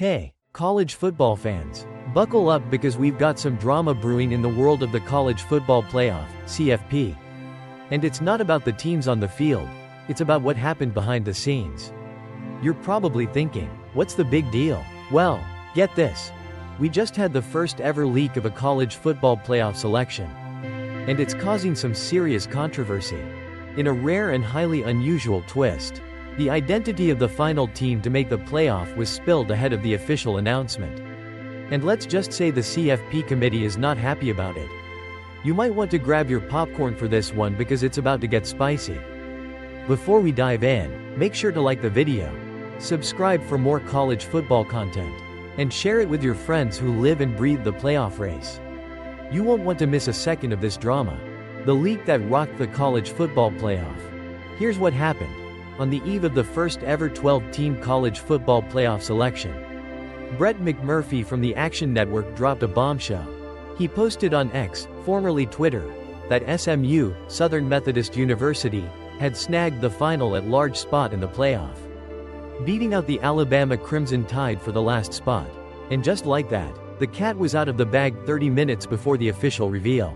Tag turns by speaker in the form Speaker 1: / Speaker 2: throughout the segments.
Speaker 1: Hey, college football fans, buckle up because we've got some drama brewing in the world of the College Football Playoff, CFP. And it's not about the teams on the field, it's about what happened behind the scenes. You're probably thinking, what's the big deal? Well, get this. We just had the first ever leak of a college football playoff selection. And it's causing some serious controversy. In a rare and highly unusual twist, the identity of the final team to make the playoff was spilled ahead of the official announcement. And let's just say the CFP committee is not happy about it. You might want to grab your popcorn for this one because it's about to get spicy. Before we dive in, make sure to like the video, subscribe for more college football content, and share it with your friends who live and breathe the playoff race. You won't want to miss a second of this drama. The leak that rocked the college football playoff. Here's what happened. On the eve of the first ever 12-team college football playoff selection, Brett McMurphy from the Action Network dropped a bombshell. He posted on X, formerly Twitter, that SMU, Southern Methodist University, had snagged the final at-large spot in the playoff, beating out the Alabama Crimson Tide for the last spot. And just like that, the cat was out of the bag 30 minutes before the official reveal.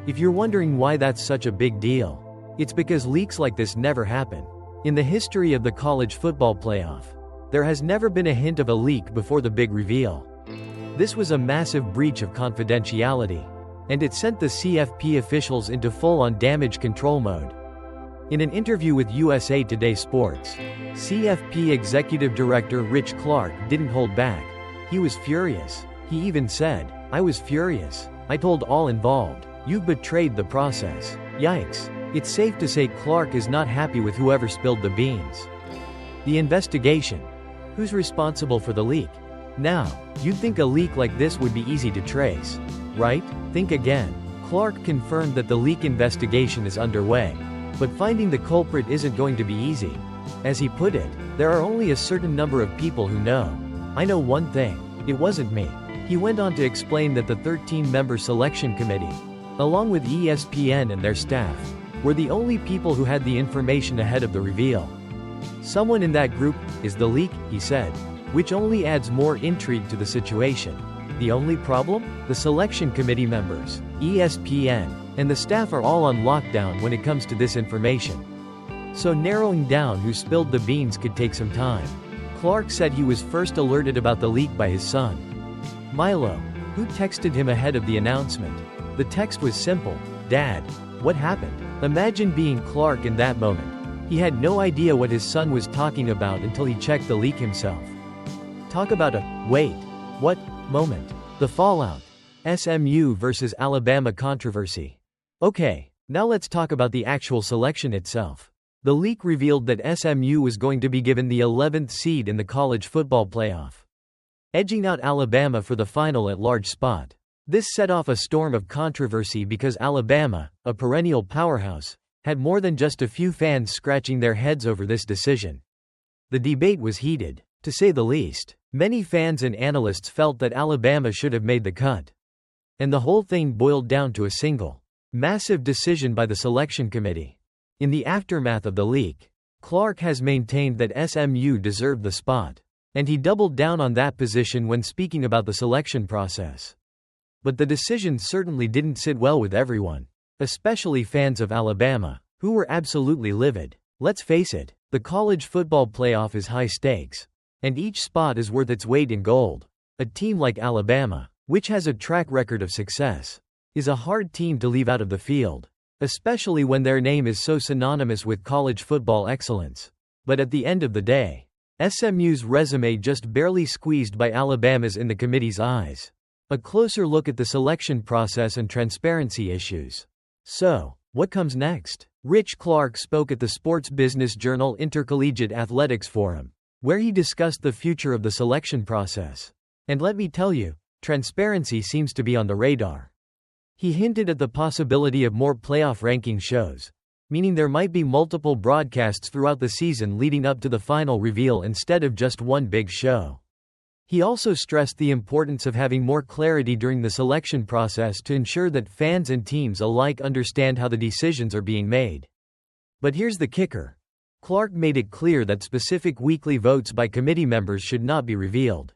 Speaker 1: If you're wondering why that's such a big deal, it's because leaks like this never happen. In the history of the college football playoff, there has never been a hint of a leak before the big reveal. This was a massive breach of confidentiality, and it sent the CFP officials into full-on damage control mode. In an interview with USA Today Sports, CFP Executive Director Rich Clark didn't hold back. He was furious. He even said, "I was furious. I told all involved, you've betrayed the process." Yikes. It's safe to say Clark is not happy with whoever spilled the beans. The investigation. Who's responsible for the leak? Now, you'd think a leak like this would be easy to trace, right? Think again. Clark confirmed that the leak investigation is underway. But finding the culprit isn't going to be easy. As he put it, there are only a certain number of people who know. I know one thing. It wasn't me. He went on to explain that the 13-member selection committee, along with ESPN and their staff, were the only people who had the information ahead of the reveal. Someone in that group is the leak, he said, which only adds more intrigue to the situation. The only problem? The selection committee members, ESPN, and the staff are all on lockdown when it comes to this information. So narrowing down who spilled the beans could take some time. Clark said he was first alerted about the leak by his son, Milo, who texted him ahead of the announcement. The text was simple: "Dad, what happened?" Imagine being Clark in that moment. He had no idea what his son was talking about until he checked the leak himself. Talk about a "wait, what" moment. The fallout. SMU versus Alabama controversy. Okay, now let's talk about the actual selection itself. The leak revealed that SMU was going to be given the 11th seed in the college football playoff, edging out Alabama for the final at-large spot. This set off a storm of controversy because Alabama, a perennial powerhouse, had more than just a few fans scratching their heads over this decision. The debate was heated, to say the least. Many fans and analysts felt that Alabama should have made the cut. And the whole thing boiled down to a single, massive decision by the selection committee. In the aftermath of the leak, Clark has maintained that SMU deserved the spot, and he doubled down on that position when speaking about the selection process. But the decision certainly didn't sit well with everyone, especially fans of Alabama, who were absolutely livid. Let's face it, the college football playoff is high stakes, and each spot is worth its weight in gold. A team like Alabama, which has a track record of success, is a hard team to leave out of the field, especially when their name is so synonymous with college football excellence. But at the end of the day, SMU's resume just barely squeezed by Alabama's in the committee's eyes. A closer look at the selection process and transparency issues. So, what comes next? Rich Clark spoke at the Sports Business Journal Intercollegiate Athletics Forum, where he discussed the future of the selection process. And let me tell you, transparency seems to be on the radar. He hinted at the possibility of more playoff ranking shows, meaning there might be multiple broadcasts throughout the season leading up to the final reveal instead of just one big show. He also stressed the importance of having more clarity during the selection process to ensure that fans and teams alike understand how the decisions are being made. But here's the kicker. Clark made it clear that specific weekly votes by committee members should not be revealed.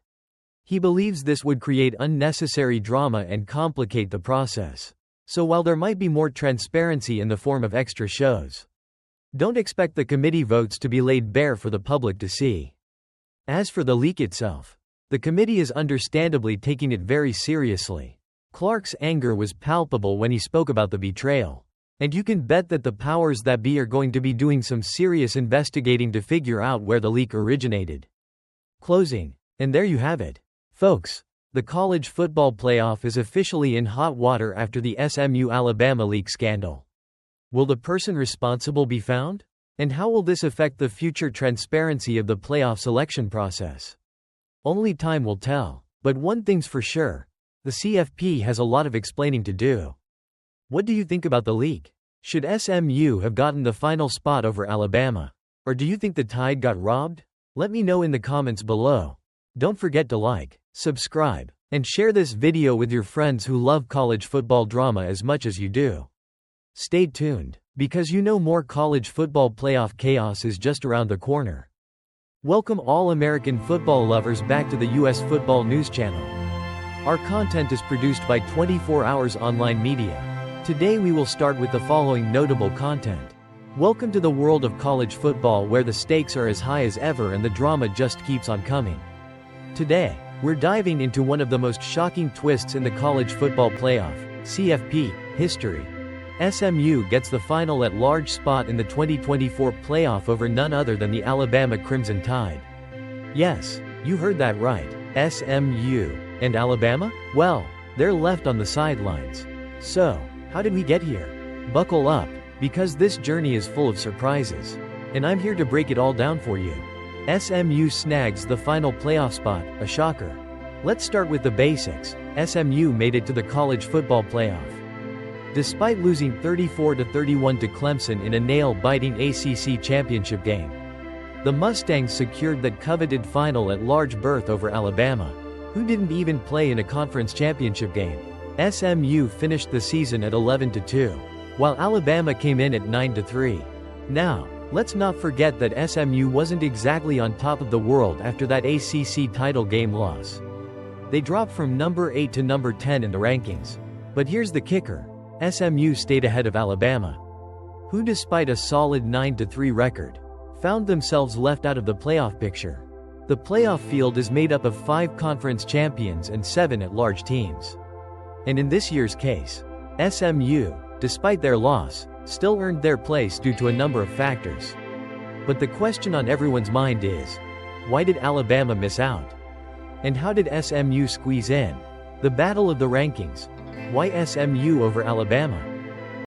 Speaker 1: He believes this would create unnecessary drama and complicate the process. So while there might be more transparency in the form of extra shows, don't expect the committee votes to be laid bare for the public to see. As for the leak itself, the committee is understandably taking it very seriously. Clark's anger was palpable when he spoke about the betrayal. And you can bet that the powers that be are going to be doing some serious investigating to figure out where the leak originated. Closing. And there you have it. Folks, the college football playoff is officially in hot water after the SMU Alabama leak scandal. Will the person responsible be found? And how will this affect the future transparency of the playoff selection process? Only time will tell. But one thing's for sure, the CFP has a lot of explaining to do. What do you think about the leak? Should SMU have gotten the final spot over Alabama? Or do you think the Tide got robbed? Let me know in the comments below. Don't forget to like, subscribe, and share this video with your friends who love college football drama as much as you do. Stay tuned, because you know more college football playoff chaos is just around the corner. Welcome all American football lovers back to the US Football News Channel. Our content is produced by 24 Hours Online Media. Today we will start with the following notable content. Welcome to the world of college football where the stakes are as high as ever and the drama just keeps on coming. Today, we're diving into one of the most shocking twists in the college football playoff, CFP, history. SMU gets the final at-large spot in the 2024 playoff over none other than the Alabama Crimson Tide. Yes, you heard that right, SMU. And Alabama? Well, they're left on the sidelines. So, how did we get here? Buckle up, because this journey is full of surprises. And I'm here to break it all down for you. SMU snags the final playoff spot, a shocker. Let's start with the basics. SMU made it to the college football playoff. Despite losing 34-31 to Clemson in a nail-biting ACC championship game, the Mustangs secured that coveted final at-large berth over Alabama, who didn't even play in a conference championship game. SMU finished the season at 11-2, while Alabama came in at 9-3. Now, let's not forget that SMU wasn't exactly on top of the world after that ACC title game loss. They dropped from number 8 to number 10 in the rankings. But here's the kicker. SMU stayed ahead of Alabama, who despite a solid 9-3 record, found themselves left out of the playoff picture. The playoff field is made up of 5 conference champions and 7 at-large teams. And in this year's case, SMU, despite their loss, still earned their place due to a number of factors. But the question on everyone's mind is, why did Alabama miss out? And how did SMU squeeze in? The battle of the rankings. Why SMU over Alabama?